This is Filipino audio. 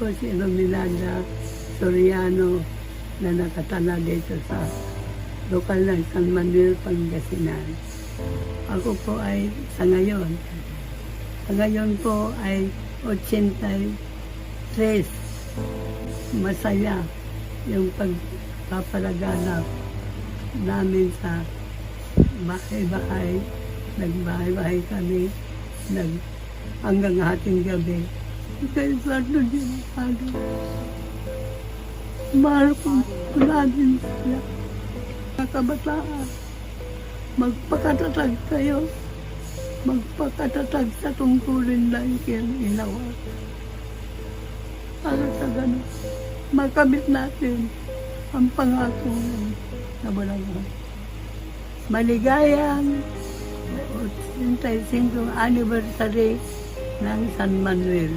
po si Romelanda Soriano na nakatala dito sa lokal ng San Manuel, Pangasinan. Ako po ay sa ngayon po ay 83. Masaya yung pagpapalaganap namin sa bahay-bahay. Nagbahay-bahay kami hanggang hating gabi. Kaya sardo din ako. Mahal ko natin sila. Mga kabataan, magpakatatag kayo. Magpakatatag sa tungkulin na ikinawa. Para sa ganun, makamit natin ang pangako na walang maligayang 85 anniversary ng San Manuel.